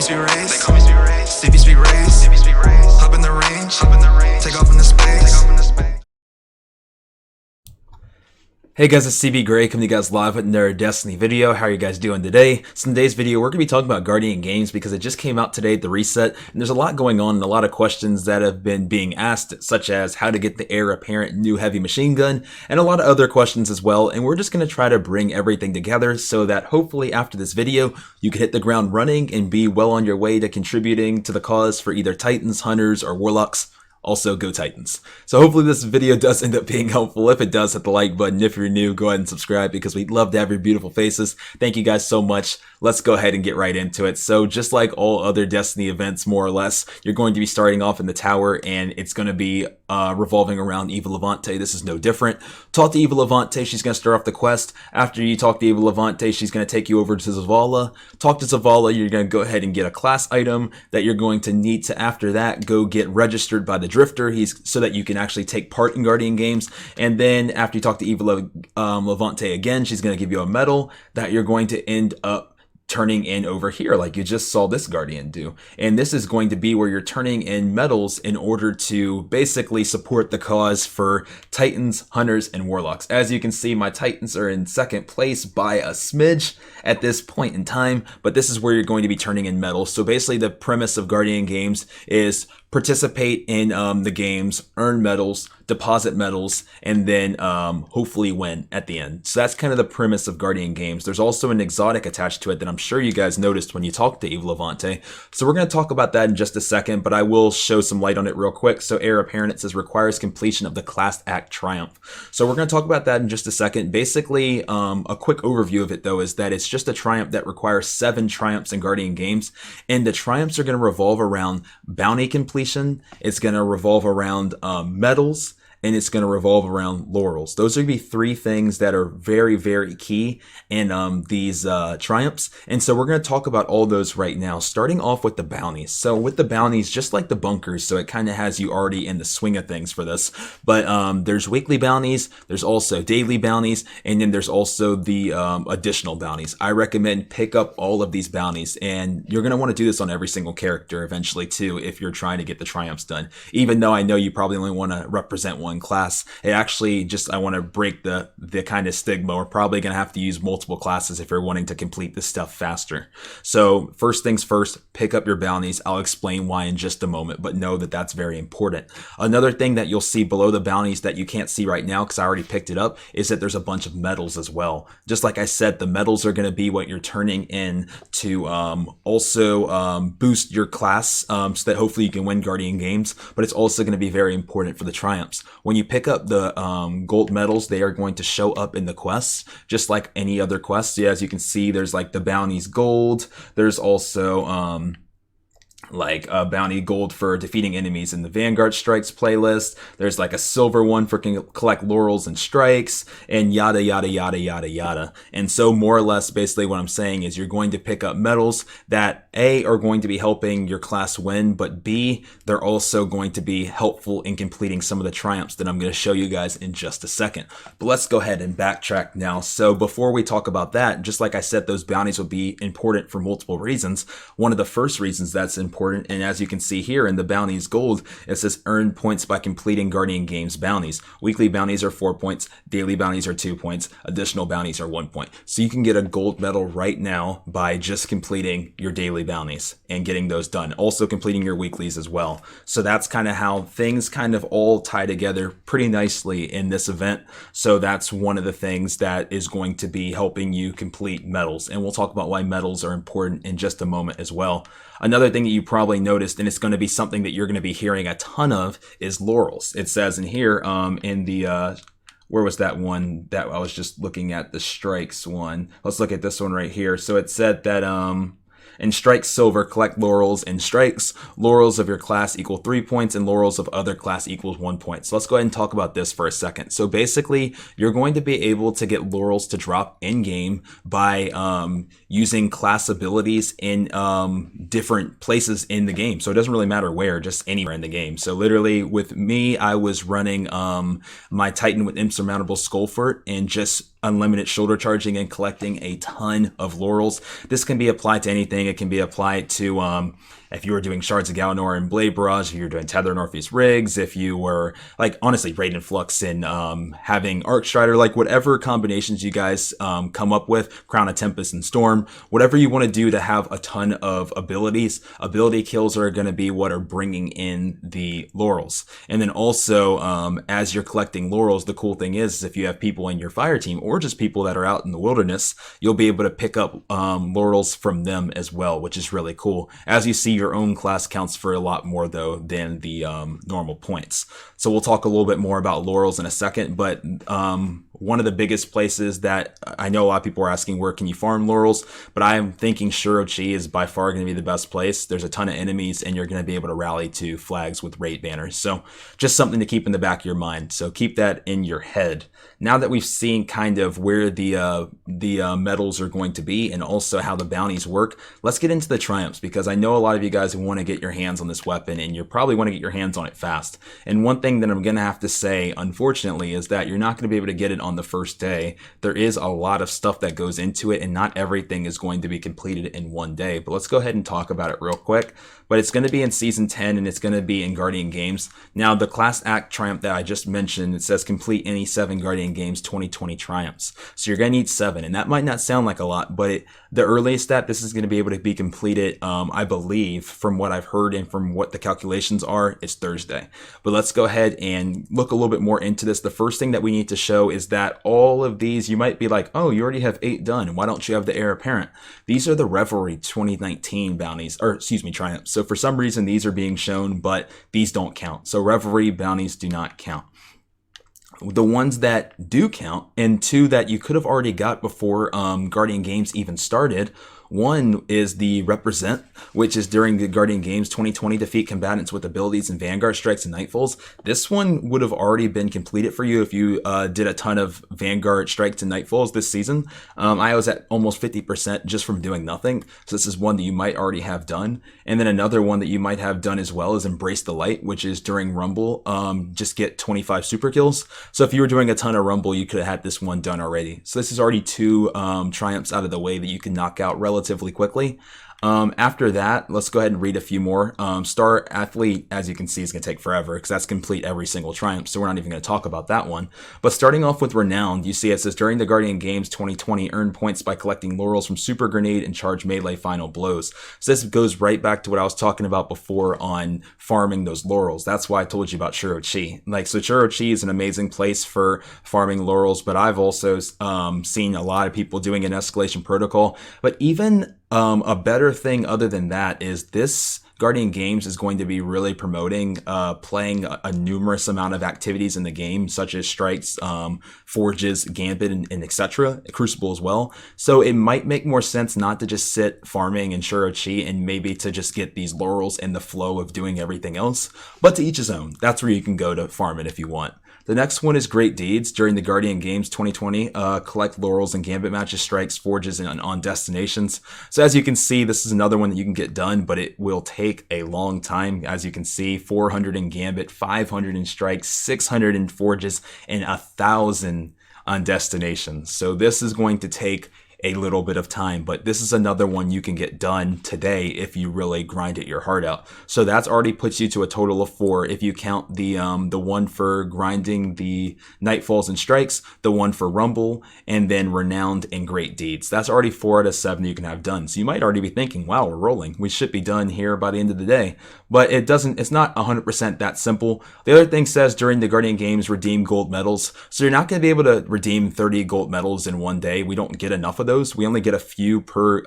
speed race. CB speed race. Hop in the range. Take off into space. Hey guys, it's cbgray coming to you guys live with another Destiny video. How are you guys doing today? So in today's video, we're going to be talking about Guardian Games because it just came out today at the reset, and there's a lot going on and a lot of questions that have been being asked, such as how to get the Heir apparent new heavy machine gun, and a lot of other questions as well. And we're just going to try to bring everything together so that hopefully after this video, you can hit the ground running and be well on your way to contributing to the cause for either Titans, Hunters, or Warlocks. Also, go Titans. So hopefully this video does end up being helpful. If it does, hit the like button. If you're new, go ahead and subscribe because we'd love to have your beautiful faces. Thank you guys so much. Let's go ahead and get right into it. So just like all other Destiny events, more or less, you're going to be starting off in the tower and it's going to be revolving around Eva Levante. This is no different. Talk to Eva Levante. She's going to start off the quest. After you talk to Eva Levante, she's going to take you over to Zavala. Talk to Zavala. You're going to go ahead and get a class item that you're going to need to, after that, go get registered by the Drifter. So that you can actually take part in Guardian Games. And then after you talk to Eva Levante again, she's going to give you a medal that you're going to end up turning in over here, like you just saw this Guardian do. And this is going to be where you're turning in medals in order to basically support the cause for Titans, Hunters, and Warlocks. As you can see, my Titans are in second place by a smidge at this point in time, but this is where you're going to be turning in medals. So basically the premise of Guardian Games is participate in the games, earn medals, deposit medals, and then hopefully win at the end. So that's kind of the premise of Guardian Games. There's also an exotic attached to it that I'm sure you guys noticed when you talked to Eva Levante. So we're going to talk about that in just a second, but I will show some light on it real quick. So Heir apparent, it says requires completion of the class act triumph. So we're going to talk about that in just a second. Basically, a quick overview of it though is that it's just a triumph that requires 7 triumphs in Guardian Games, and the triumphs are going to revolve around bounty completion. It's going to revolve around medals, and it's going to revolve around Laurels. Those are going to be 3 things that are very, very key in these triumphs. And so we're going to talk about all those right now, starting off with the bounties. So with the bounties, just like the bunkers, so it kind of has you already in the swing of things for this. But there's weekly bounties, there's also daily bounties, and then there's also the additional bounties. I recommend pick up all of these bounties, and you're going to want to do this on every single character eventually too if you're trying to get the triumphs done. Even though I know you probably only want to represent one class, it actually I want to break the kind of stigma. We're probably going to have to use multiple classes if you're wanting to complete this stuff faster. So first things first, pick up your bounties. I'll explain why in just a moment, but know that that's very important. Another thing that you'll see below the bounties that you can't see right now because I already picked it up is that there's a bunch of medals as well. Just like I said, the medals are going to be what you're turning in to also boost your class so that hopefully you can win Guardian Games, but it's also going to be very important for the triumphs. When you pick up the gold medals, they are going to show up in the quests, just like any other quest. Yeah, as you can see, there's like the bounties gold. There's also like a bounty gold for defeating enemies in the Vanguard Strikes playlist. There's like a silver one for collect laurels and strikes, and yada yada yada yada yada. And so more or less basically what I'm saying is you're going to pick up medals that A, are going to be helping your class win, but B, they're also going to be helpful in completing some of the triumphs that I'm going to show you guys in just a second. But let's go ahead and backtrack now. So before we talk about that, just like I said, those bounties will be important for multiple reasons. One of the first reasons that's important, and as you can see here in the bounties gold, it says earn points by completing Guardian Games bounties. Weekly bounties are 4 points, daily bounties are 2 points, additional bounties are 1 point. So you can get a gold medal right now by just completing your daily bounties and getting those done. Also completing your weeklies as well. So that's kind of how things kind of all tie together pretty nicely in this event. So that's one of the things that is going to be helping you complete medals. And we'll talk about why medals are important in just a moment as well. Another thing that you probably noticed, and it's going to be something that you're going to be hearing a ton of, is Laurels. It says in here in the where was that one that I was just looking at, the strikes one? Let's look at this one right here. So it said that in strikes silver, collect laurels and strikes. Laurels of your class equal 3 points, and laurels of other class equals 1 point. So let's go ahead and talk about this for a second. So basically, you're going to be able to get laurels to drop in game by using class abilities in different places in the game. So it doesn't really matter where, just anywhere in the game. So literally with me, I was running my Titan with insurmountable Skullfort and just unlimited shoulder charging and collecting a ton of laurels. This can be applied to anything. It can be applied to if you were doing Shards of Galanor and Blade Barrage, if you were doing Tether Northeast Rigs, if you were, like, honestly, Raid and Flux and having Arcstrider, like, whatever combinations you guys come up with, Crown of Tempest and Storm, whatever you want to do to have a ton of abilities. Ability kills are going to be what are bringing in the laurels. And then also, as you're collecting laurels, the cool thing is if you have people in your fire team or just people that are out in the wilderness, you'll be able to pick up laurels from them as well, which is really cool. As you see, your own class counts for a lot more though than the normal points. So we'll talk a little bit more about laurels in a second, but one of the biggest places that I know a lot of people are asking, where can you farm laurels? But I am thinking Shirochi is by far going to be the best place. There's a ton of enemies and you're going to be able to rally to flags with raid banners. So just something to keep in the back of your mind. So keep that in your head. Now that we've seen kind of where the medals are going to be and also how the bounties work, let's get into the triumphs, because I know a lot of you guys want to get your hands on this weapon and you probably want to get your hands on it fast. And one thing that I'm going to have to say, unfortunately, is that you're not going to be able to get it on the first day. There is a lot of stuff that goes into it and not everything is going to be completed in one day. But let's go ahead and talk about it real quick. But it's going to be in Season 10 and it's going to be in Guardian Games. Now, the Class Act Triumph that I just mentioned, it says complete any 7 Guardian Games 2020 Triumphs. So you're going to need 7, and that might not sound like a lot, but the earliest that this is going to be able to be completed, I believe, from what I've heard and from what the calculations are, it's Thursday. But let's go ahead and look a little bit more into this. The first thing that we need to show is that all of these, you might be like, oh, you already have 8 done. Why don't you have the Heir Apparent? These are the Revelry 2019 bounties, or excuse me, triumphs. So for some reason, these are being shown, but these don't count. So Revelry bounties do not count. The ones that do count, and 2 that you could have already got before Guardian Games even started. One is the Represent, which is during the Guardian Games 2020, defeat combatants with abilities and Vanguard strikes and Nightfalls. This one would have already been completed for you if you did a ton of Vanguard strikes and Nightfalls this season. I was at almost 50% just from doing nothing. So this is one that you might already have done. And then another one that you might have done as well is Embrace the Light, which is during Rumble, just get 25 super kills. So if you were doing a ton of Rumble, you could have had this one done already. So this is already 2 triumphs out of the way that you can knock out relatively quickly. After that, let's go ahead and read a few more. Star Athlete, as you can see, is going to take forever because that's complete every single triumph, so we're not even going to talk about that one. But starting off with Renowned, you see it says, during the Guardian Games 2020, earn points by collecting laurels from Super Grenade and charge melee final blows. So this goes right back to what I was talking about before on farming those laurels. That's why I told you about Shirochi. Like, so Shirochi is an amazing place for farming laurels, but I've also seen a lot of people doing an escalation protocol. But even a better thing other than that is this Guardian Games is going to be really promoting playing a numerous amount of activities in the game, such as strikes, forges, gambit, and etc. Crucible as well. So it might make more sense not to just sit farming in Shirochi and maybe to just get these laurels in the flow of doing everything else. But to each his own. That's where you can go to farm it if you want. The next one is Great Deeds. During the Guardian Games 2020, collect laurels and gambit matches, strikes, forges, and on destinations. So as you can see, this is another one that you can get done, but it will take a long time. As you can see, 400 in gambit, 500 in strikes, 600 in forges, and 1,000 on destinations. So this is going to take a little bit of time, but this is another one you can get done today if you really grind it your heart out. So that's already puts you to a total of 4 if you count the one for grinding the Nightfalls and Strikes, the one for Rumble, and then Renowned and Great Deeds. That's already 4 out of 7 you can have done. So you might already be thinking, wow, we're rolling. We should be done here by the end of the day. But it's not 100% that simple. The other thing says during the Guardian Games, redeem gold medals. So you're not going to be able to redeem 30 gold medals in one day. We don't get enough of those. We only get a few per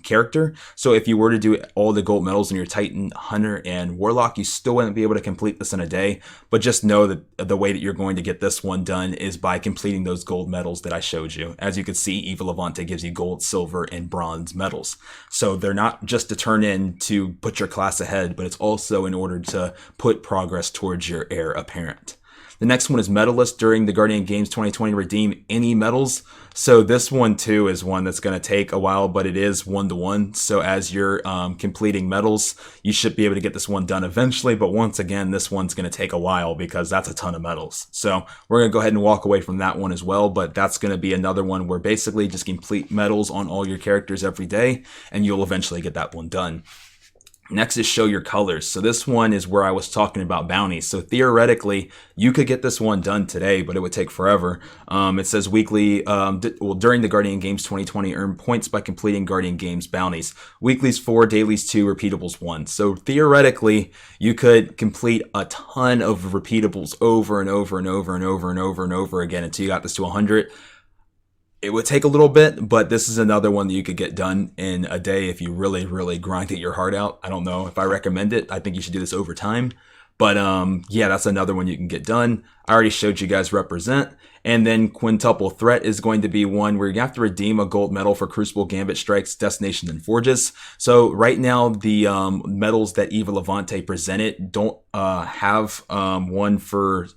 character. So if you were to do all the gold medals in your Titan, Hunter, and Warlock, you still wouldn't be able to complete this in a day. But just know that the way that you're going to get this one done is by completing those gold medals that I showed you. As you can see, Evil Levante gives you gold, silver, and bronze medals. So they're not just to turn in to put your class ahead, but it's also in order to put progress towards your Heir Apparent. The next one is medalist during the Guardian Games 2020. Redeem any medals. So this one too is one that's going to take a while, but it is 1-to-1. So as you're completing medals, you should be able to get this one done eventually. But once again, this one's going to take a while because that's a ton of medals. So we're going to go ahead and walk away from that one as well. But that's going to be another one where basically just complete medals on all your characters every day, and you'll eventually get that one done. Next is show your colors. So this one is where I was talking about bounties. So theoretically, you could get this one done today, but it would take forever. It says weekly, during the Guardian Games 2020, earn points by completing Guardian Games bounties. Weeklies 4, dailies 2, repeatables 1. So theoretically, you could complete a ton of repeatables over and over and over and over and over and over again until you got this to 100. It would take a little bit, but this is another one that you could get done in a day if you really, really grinded your heart out. I don't know if I recommend it. I think you should do this over time. But yeah, that's another one you can get done. I already showed you guys represent. And then Quintuple Threat is going to be one where you have to redeem a gold medal for Crucible, Gambit, Strikes, Destinations, and Forges. So right now, the medals that Eva Levante presented don't have one for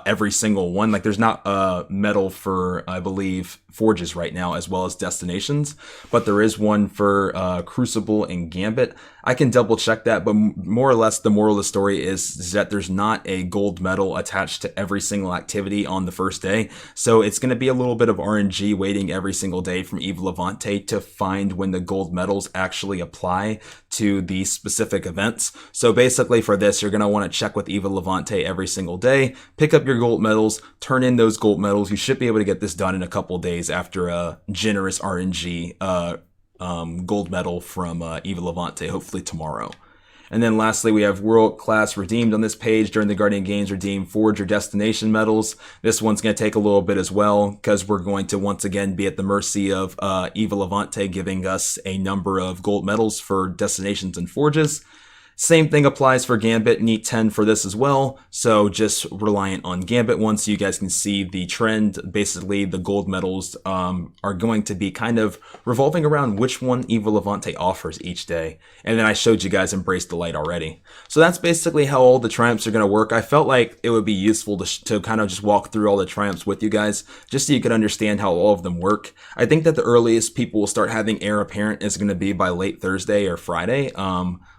every single one. Like there's not a medal for, I believe, Forges right now, as well as Destinations. But there is one for Crucible and Gambit. I can double check that, but more or less the moral of the story is that there's not a gold medal attached to every single activity on the first day. So it's going to be a little bit of RNG waiting every single day from Eva Levante to find when the gold medals actually apply to these specific events. So basically for this, you're going to want to check with Eva Levante every single day, pick up your gold medals, turn in those gold medals. You should be able to get this done in a couple of days after a generous RNG gold medal from Eva Levante, hopefully tomorrow. And then lastly, we have World Class redeemed on this page during the Guardian Games. Redeem Forge or Destination medals. This one's going to take a little bit as well because we're going to once again be at the mercy of Eva Levante giving us a number of gold medals for Destinations and Forges. Same thing applies for Gambit. Need 10 for this as well. So just reliant on Gambit one so you guys can see the trend. Basically, the gold medals are going to be kind of revolving around which one Eva Levante offers each day. And then I showed you guys Embrace the Light already. So that's basically how all the triumphs are going to work. I felt like it would be useful to kind of just walk through all the triumphs with you guys, just so you could understand how all of them work. I think that the earliest people will start having Heir apparent is going to be by late Thursday or Friday.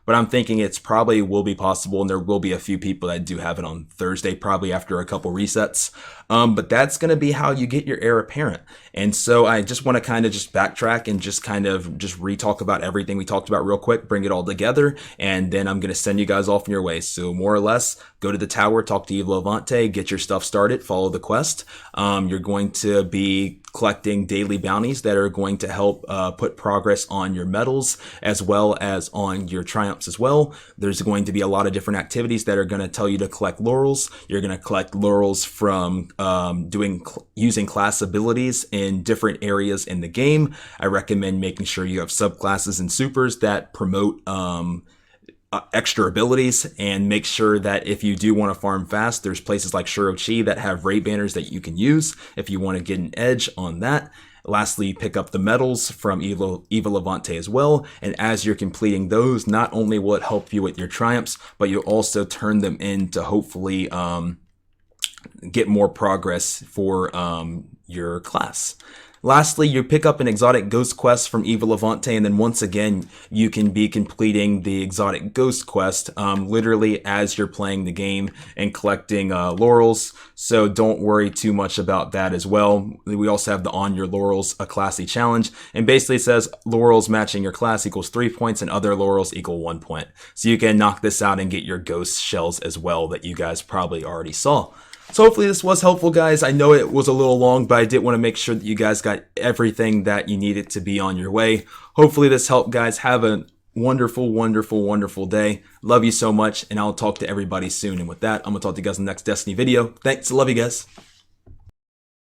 But I'm thinking it's probably will be possible, and there will be a few people that do have it on Thursday, probably after a couple resets. But that's going to be how you get your Heir apparent. And so I just want to kind of just backtrack and just kind of just re-talk about everything we talked about real quick, bring it all together, and then I'm going to send you guys off on your way. So more or less, go to the tower, talk to Eva Levante, get your stuff started, follow the quest. You're going to be collecting daily bounties that are going to help put progress on your medals as well as on your triumphs as well. There's going to be a lot of different activities that are going to tell you to collect laurels. You're going to collect laurels from using class abilities in different areas in the game. I recommend making sure you have subclasses and supers that promote extra abilities, and make sure that if you do want to farm fast, there's places like Shirochi that have raid banners that you can use if you want to get an edge on that. Lastly, pick up the medals from Eva Levante as well, and as you're completing those, not only will it help you with your triumphs, but you'll also turn them in to hopefully get more progress for your class. Lastly, you pick up an exotic ghost quest from Eva Levante, and then once again, you can be completing the exotic ghost quest literally as you're playing the game and collecting laurels. So don't worry too much about that as well. We also have the On Your Laurels, a classy challenge, and basically it says laurels matching your class equals 3 points and other laurels equal 1 point. So you can knock this out and get your ghost shells as well that you guys probably already saw. So hopefully this was helpful, guys. I know it was a little long, but I did want to make sure that you guys got everything that you needed to be on your way. Hopefully this helped, guys. Have a wonderful, wonderful, wonderful day. Love you so much, and I'll talk to everybody soon. And with that, I'm going to talk to you guys in the next Destiny video. Thanks. Love you guys.